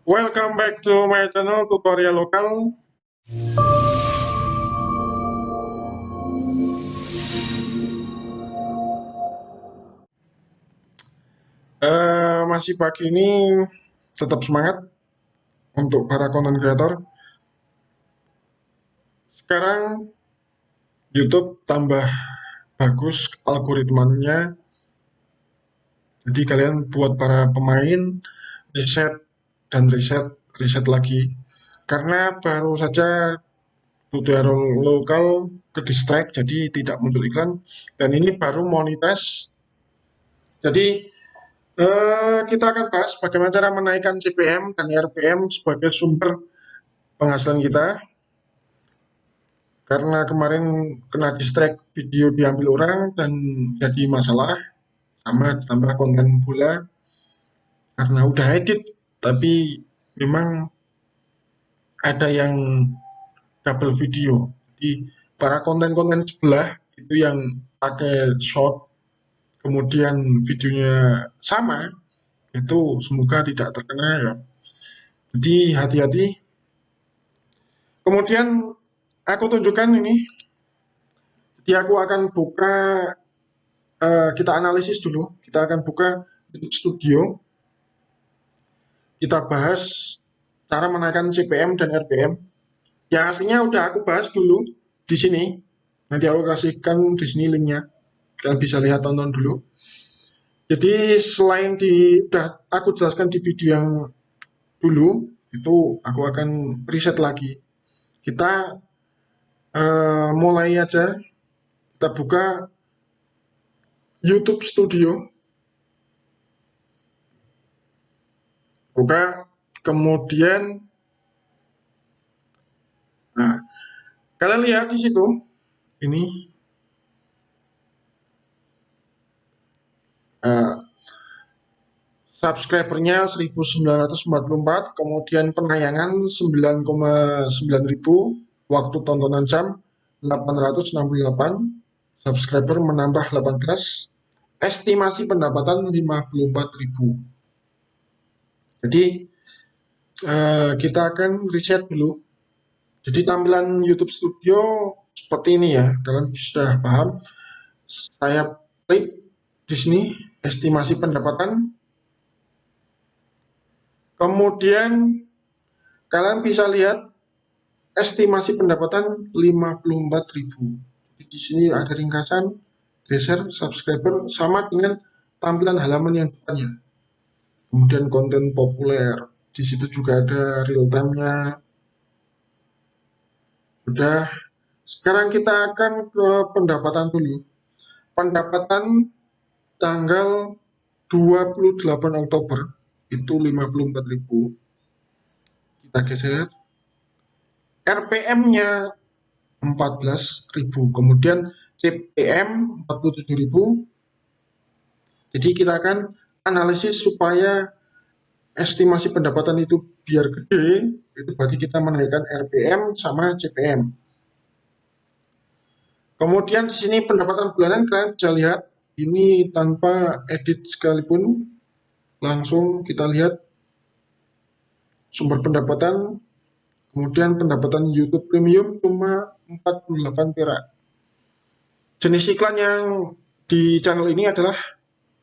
Welcome back to my channel tutorial lokal. Masih pagi ini tetap semangat untuk para content creator. Sekarang YouTube tambah bagus algoritmanya. Jadi kalian buat para pemain riset dan riset lagi. Karena baru saja tutorial lokal ke distract, jadi tidak muncul iklan. Dan ini baru monetize. Jadi kita akan bahas bagaimana cara menaikkan CPM dan RPM sebagai sumber penghasilan kita. Karena kemarin kena distract, video diambil orang dan jadi masalah, sama ditambah konten pula karena udah edit, tapi memang ada yang double video. Jadi para konten-konten sebelah itu yang pakai short kemudian videonya sama, itu semoga tidak terkena ya. Jadi hati-hati. Kemudian aku tunjukkan ini. Jadi aku akan buka, kita analisis dulu. Kita akan buka YouTube Studio. Kita bahas cara menaikkan CPM dan RPM. Yang aslinya udah aku bahas dulu di sini. Nanti aku kasihkan di sini linknya. Kalian bisa lihat, tonton dulu. Jadi selain udah aku jelaskan di video yang dulu, itu aku akan riset lagi. Kita mulai aja. Kita buka YouTube Studio. Buka, kemudian nah, kalian lihat di situ ini subscribernya 1944, kemudian penayangan 9,9 ribu, waktu tontonan jam 868, subscriber menambah 18, estimasi pendapatan 54.000. Jadi kita akan riset dulu. Jadi tampilan YouTube Studio seperti ini ya, kalian sudah paham. Saya klik di sini estimasi pendapatan. Kemudian kalian bisa lihat estimasi pendapatan 54.000. Di sini ada ringkasan, geser, subscriber, sama dengan tampilan halaman yang depannya. Kemudian konten populer, di situ juga ada real time-nya. Udah, sekarang kita akan ke pendapatan dulu. Pendapatan tanggal 28 Oktober itu 54.000. Kita geser. RPM-nya 14.000, kemudian CPM 47.000. Jadi kita akan analisis supaya estimasi pendapatan itu biar gede, itu berarti kita menaikkan RPM sama CPM. Kemudian di sini pendapatan bulanan kalian bisa lihat ini tanpa edit sekalipun, langsung kita lihat sumber pendapatan. Kemudian pendapatan YouTube Premium cuma 48 perak. Jenis iklan yang di channel ini adalah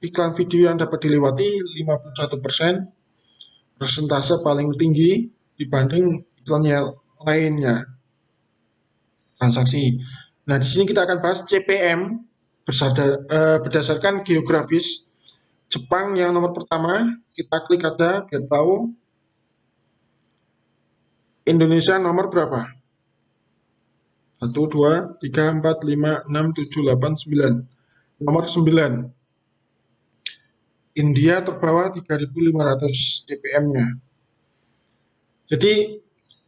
iklan video yang dapat dilewati 51%, persentase paling tinggi dibanding iklan lainnya. Transaksi. Nah, di sini kita akan bahas CPM berdasarkan geografis. Jepang yang nomor pertama, kita klik aja biar tahu. Indonesia nomor berapa? 1, 2, 3, 4, 5, 6, 7, 8, 9. Nomor 9. India terbawah 3.500 CPM-nya. Jadi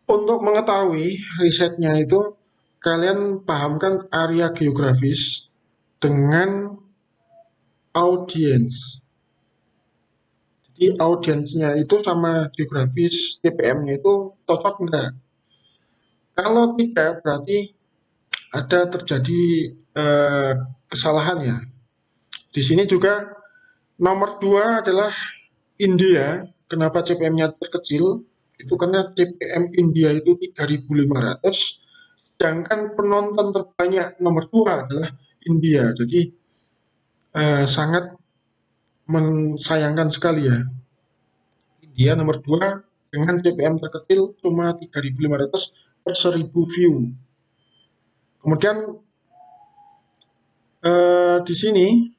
untuk mengetahui risetnya itu, kalian pahamkan area geografis dengan audiens. Jadi audiensnya itu sama geografis CPM-nya itu cocok enggak? Kalau tidak, berarti ada terjadi kesalahan ya. Di sini juga nomor 2 adalah India. kenapa CPM-nya terkecil? Itu karena CPM India itu 3.500, sedangkan penonton terbanyak nomor 2 adalah India. Jadi sangat mensayangkan sekali ya. India nomor 2 dengan CPM terkecil cuma 3.500 per 1.000 view. Kemudian di sini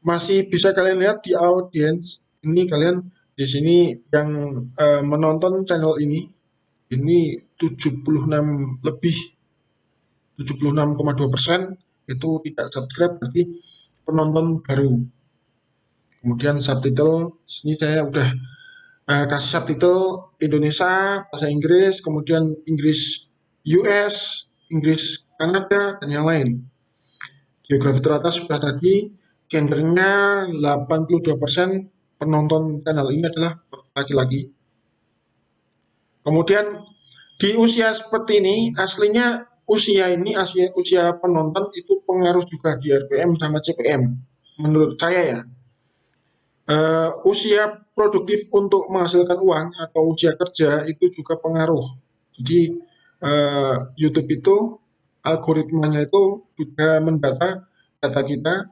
masih bisa kalian lihat di audience ini, kalian di sini yang menonton channel ini 76 lebih, 76,2% itu tidak subscribe, berarti penonton baru. Kemudian subtitle, sini saya udah kasih subtitle Indonesia, bahasa Inggris, kemudian Inggris US, Inggris Kanada, dan yang lain. Geografi teratas sudah tadi, gendernya 82% penonton channel ini adalah laki-laki. Kemudian di usia seperti ini, aslinya usia penonton itu pengaruh juga di RPM sama CPM. Menurut saya ya, usia produktif untuk menghasilkan uang atau usia kerja itu juga pengaruh. Jadi YouTube itu algoritmanya itu juga mendata data kita,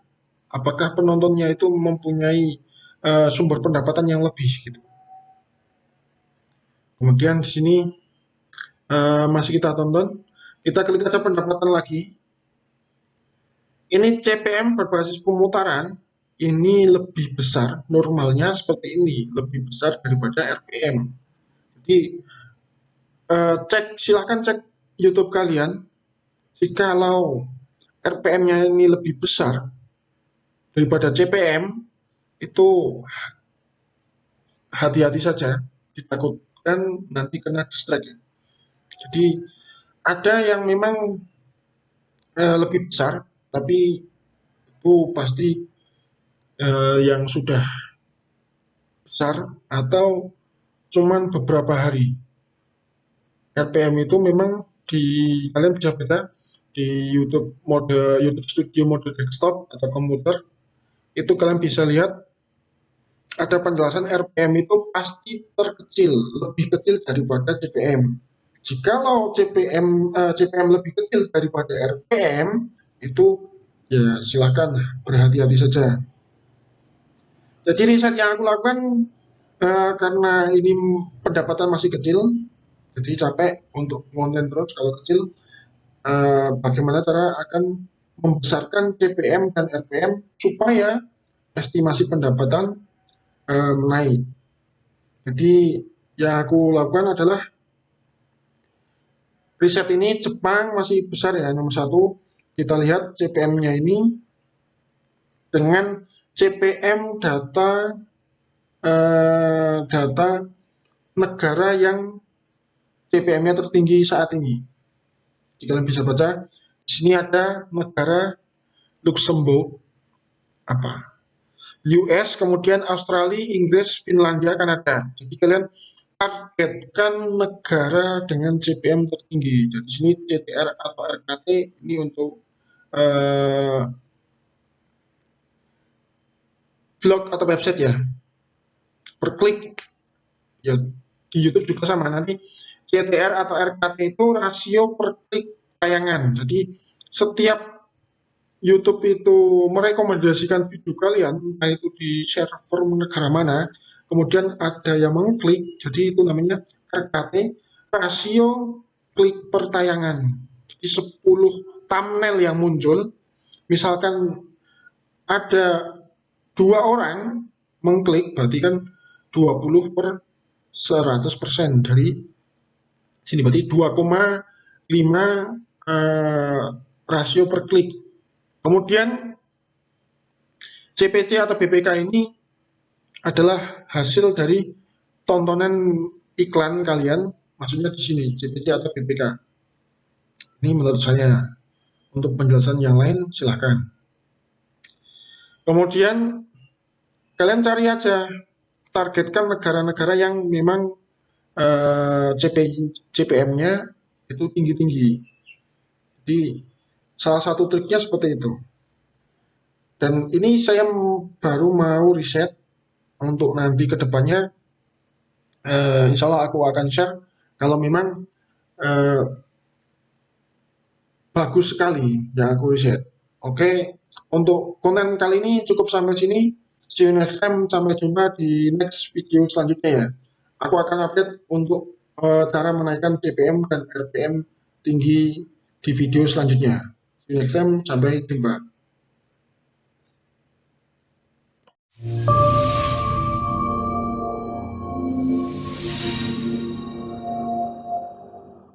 apakah penontonnya itu mempunyai sumber pendapatan yang lebih gitu. Kemudian di sini masih kita tonton, kita klik aja pendapatan lagi. Ini CPM berbasis pemutaran, ini lebih besar, normalnya seperti ini, lebih besar daripada RPM. Jadi silahkan cek YouTube kalian, jikalau RPM-nya ini lebih besar daripada CPM, itu hati-hati saja, ditakutkan nanti kena distract ya. Jadi ada yang memang lebih besar, tapi itu pasti yang sudah besar atau cuman beberapa hari. RPM itu memang kalian bisa baca di YouTube Studio mode desktop atau komputer, itu kalian bisa lihat ada penjelasan RPM itu pasti terkecil, lebih kecil daripada CPM. Jikalau CPM lebih kecil daripada RPM, itu ya silakan berhati-hati saja. Jadi riset yang aku lakukan karena ini pendapatan masih kecil, jadi capek untuk konten terus kalau kecil. Bagaimana cara akan membesarkan CPM dan RPM supaya estimasi pendapatan naik. Jadi yang aku lakukan adalah riset ini Jepang masih besar ya, nomor 1. Kita lihat CPM-nya ini dengan CPM data negara yang CPM-nya tertinggi saat ini. Jadi kalian bisa baca di sini ada negara Luxembourg, US, kemudian Australia, Inggris, Finlandia, Kanada. Jadi kalian targetkan negara dengan CPM tertinggi. Jadi sini CTR atau RKT ini untuk blog atau website ya, per klik ya. Di YouTube juga sama, nanti CTR atau RKT itu rasio per klik tayangan. Jadi setiap YouTube itu merekomendasikan video kalian, entah itu di server negara mana, kemudian ada yang mengklik, jadi itu namanya RKT, rasio klik per tayangan. Jadi 10 thumbnail yang muncul, misalkan ada 2 orang mengklik, berarti kan 20 per 100% dari sini, berarti 2,5 rasio per klik. Kemudian CPC atau BPK ini adalah hasil dari tontonan iklan kalian, maksudnya di sini CPC atau BPK. Ini menurut saya. Untuk penjelasan yang lain silahkan. Kemudian kalian cari aja, targetkan negara-negara yang memang CPM-nya itu tinggi-tinggi. Jadi salah satu triknya seperti itu. Dan ini saya baru mau riset untuk nanti ke depannya, insya Allah aku akan share kalau memang eh, bagus sekali yang aku riset. Oke, untuk konten kali ini cukup sampai sini. See you next time. Sampai jumpa di next video selanjutnya ya. Aku akan update untuk cara menaikkan CPM dan RPM tinggi di video selanjutnya. See you next time. Sampai jumpa.